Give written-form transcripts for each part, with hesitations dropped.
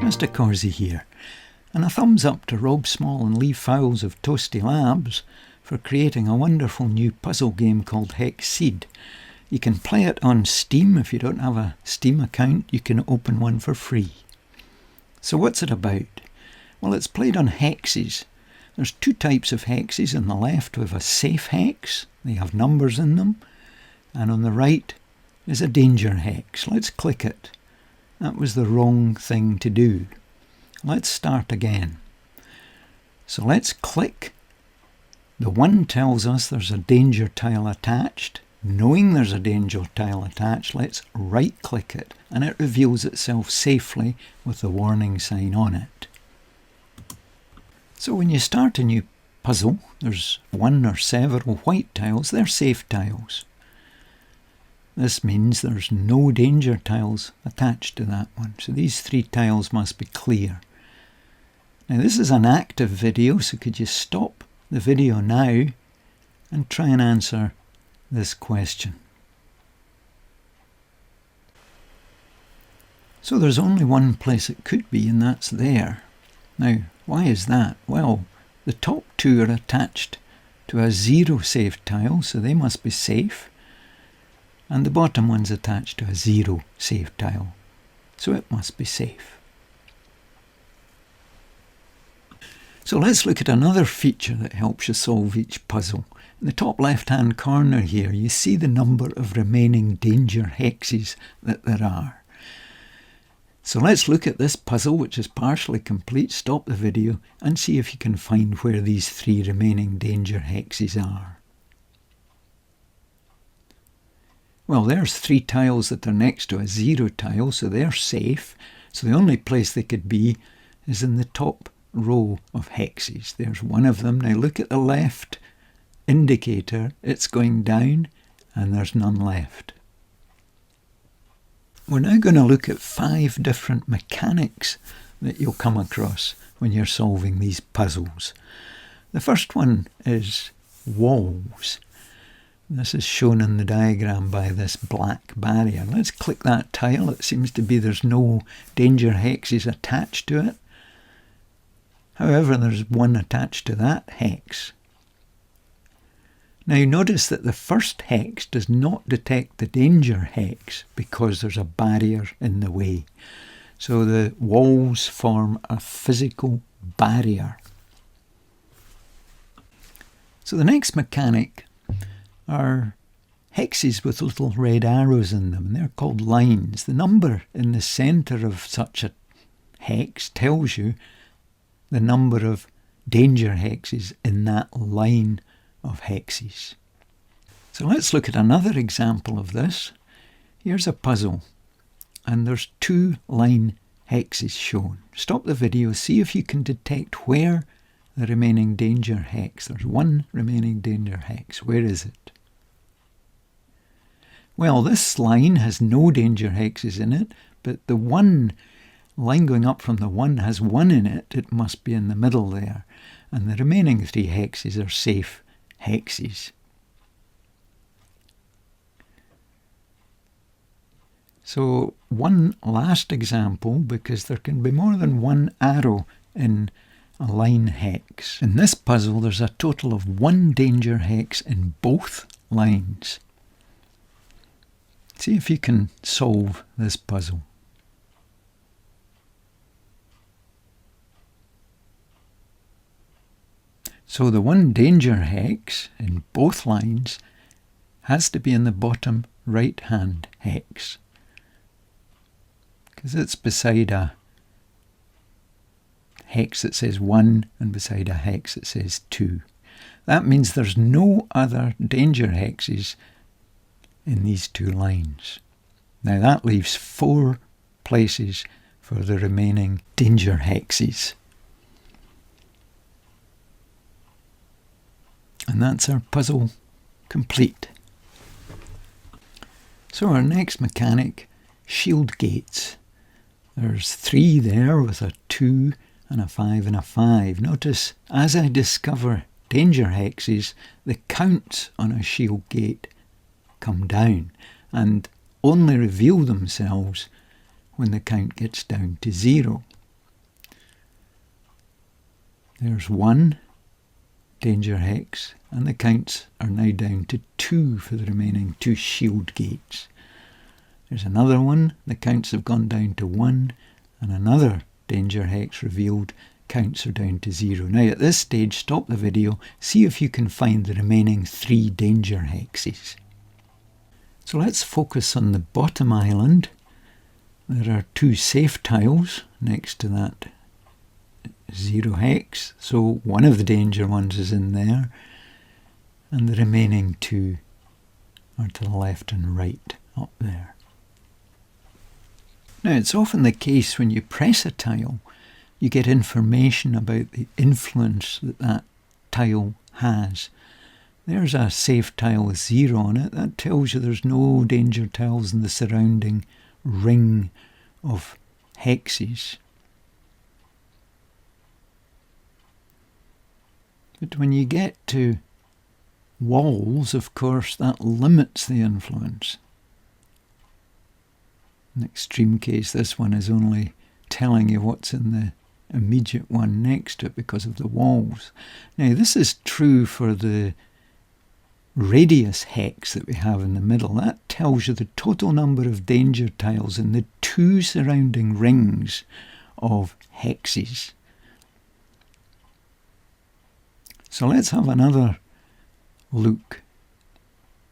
Mr. Corsey here, and a thumbs up to Rob Small and Lee Fowles of Toasty Labs for creating a wonderful new puzzle game called Hex Seed. You can play it on Steam. If you don't have a Steam account, you can open one for free. So what's it about? Well, it's played on hexes. There's two types of hexes. On the left we have a safe hex, they have numbers in them, and on the right is a danger hex. Let's click it. That was the wrong thing to do. Let's start again. So let's click. The 1 tells us there's a danger tile attached. Knowing there's a danger tile attached, let's right click it and it reveals itself safely with the warning sign on it. So when you start a new puzzle, there's 1 or several white tiles. They're safe tiles. This means there's no danger tiles attached to that one. So these 3 tiles must be clear. Now this is an active video, so could you stop the video now and try and answer this question. So there's only one place it could be, and that's there. Now why is that? Well, the top 2 are attached to a 0 safe tile, so they must be safe. And the bottom one's attached to a 0 safe tile, so it must be safe. So let's look at another feature that helps you solve each puzzle. In the top left hand corner here you see the number of remaining danger hexes that there are. So let's look at this puzzle, which is partially complete. Stop the video and see if you can find where these 3 remaining danger hexes are. Well, there's 3 tiles that are next to a 0 tile, so they're safe. So the only place they could be is in the top row of hexes. There's 1 of them. Now look at the left indicator. It's going down and there's none left. We're now going to look at 5 different mechanics that you'll come across when you're solving these puzzles. The first one is walls. This is shown in the diagram by this black barrier. Let's click that tile. It seems to be there's no danger hexes attached to it. However, there's 1 attached to that hex. Now notice that the first hex does not detect the danger hex because there's a barrier in the way. So the walls form a physical barrier. So the next mechanic are hexes with little red arrows in them, and they're called lines. The number in the centre of such a hex tells you the number of danger hexes in that line of hexes. So let's look at another example of this. Here's a puzzle and there's 2 line hexes shown. Stop the video, see if you can detect where the remaining danger hex. There's 1 remaining danger hex. Where is it? Well, this line has no danger hexes in it, but the 1 line going up from the 1 has 1 in it. It must be in the middle there. And the remaining 3 hexes are safe hexes. So one last example, because there can be more than 1 arrow in a line hex. In this puzzle there's a total of 1 danger hex in both lines. See if you can solve this puzzle. So the 1 danger hex in both lines has to be in the bottom right hand hex, because it's beside a hex that says 1 and beside a hex that says 2. That means there's no other danger hexes in these 2 lines. Now that leaves 4 places for the remaining danger hexes. And that's our puzzle complete. So our next mechanic, shield gates. There's 3 there with a 2 and a 5 and a 5. Notice as I discover danger hexes, the counts on a shield gate come down and only reveal themselves when the count gets down to 0. There's 1 danger hex, and the counts are now down to 2 for the remaining 2 shield gates. There's another one, the counts have gone down to 1, and another danger hex revealed, counts are down to 0. Now at this stage, stop the video, see if you can find the remaining 3 danger hexes. So let's focus on the bottom island. There are 2 safe tiles next to that 0 hex, so one of the danger ones is in there, and the remaining 2 are to the left and right up there. Now it's often the case when you press a tile, you get information about the influence that that tile has. There's a safe tile with 0 on it. That tells you there's no danger tiles in the surrounding ring of hexes. But when you get to walls, of course, that limits the influence. In the extreme case, this one is only telling you what's in the immediate one next to it because of the walls. Now, this is true for the radius hex that we have in the middle. That tells you the total number of danger tiles in the 2 surrounding rings of hexes. So let's have another look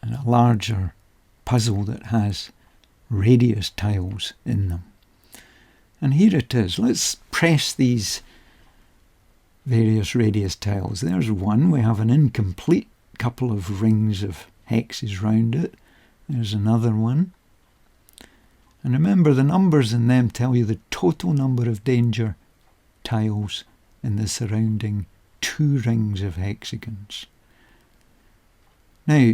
at a larger puzzle that has radius tiles in them. And here it is. Let's press these various radius tiles. There's one. We have an incomplete couple of rings of hexes round it. There's another one. And remember, the numbers in them tell you the total number of danger tiles in the surrounding 2 rings of hexagons. Now,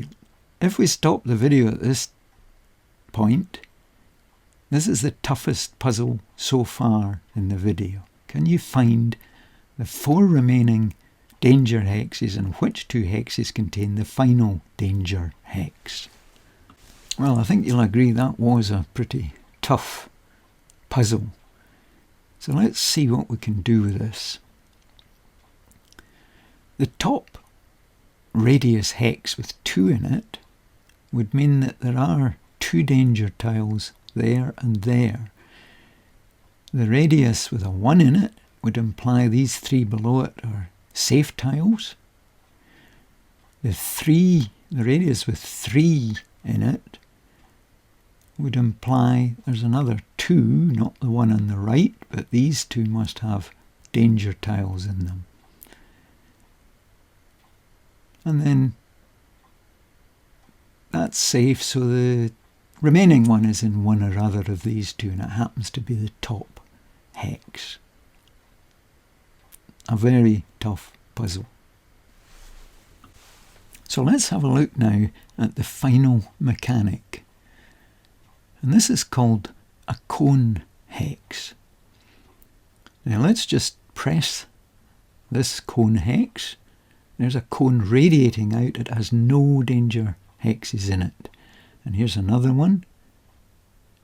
if we stop the video at this point, this is the toughest puzzle so far in the video. Can you find the 4 remaining danger hexes and which 2 hexes contain the final danger hex? Well, I think you'll agree that was a pretty tough puzzle. So let's see what we can do with this. The top radius hex with 2 in it would mean that there are 2 danger tiles there and there. The radius with a 1 in it would imply these 3 below it are safe tiles. The radius with 3 in it would imply there's another 2, not the one on the right, but these 2 must have danger tiles in them. And then that's safe, so the remaining one is in one or other of these 2, and it happens to be the top hex. A very tough puzzle. So let's have a look now at the final mechanic. And this is called a cone hex. Now let's just press this cone hex. There's a cone radiating out. It has no danger hexes in it. And here's another one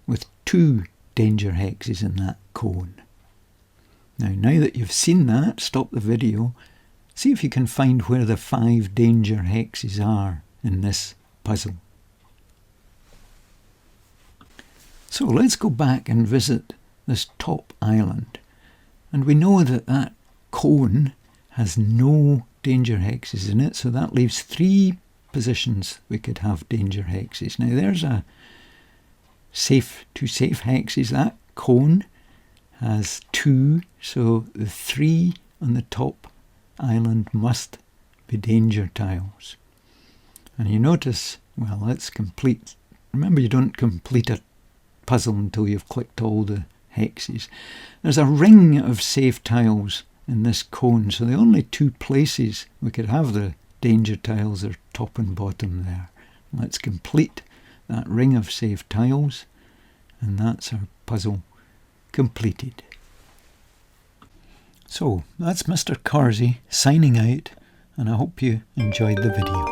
with 2 danger hexes in that cone. Now that you've seen that, stop the video. See if you can find where the 5 danger hexes are in this puzzle. So let's go back and visit this top island. And we know that that cone has no danger hexes in it, so that leaves 3 positions we could have danger hexes. Now there's a 2 safe hexes. That cone has 2, so the 3 on the top island must be danger tiles. And you notice, well, let's complete. Remember, you don't complete a puzzle until you've clicked all the hexes. There's a ring of safe tiles in this cone, so the only 2 places we could have the danger tiles are top and bottom there. Let's complete that ring of safe tiles, and that's our puzzle completed. So that's Mr. Carsey signing out, and I hope you enjoyed the video.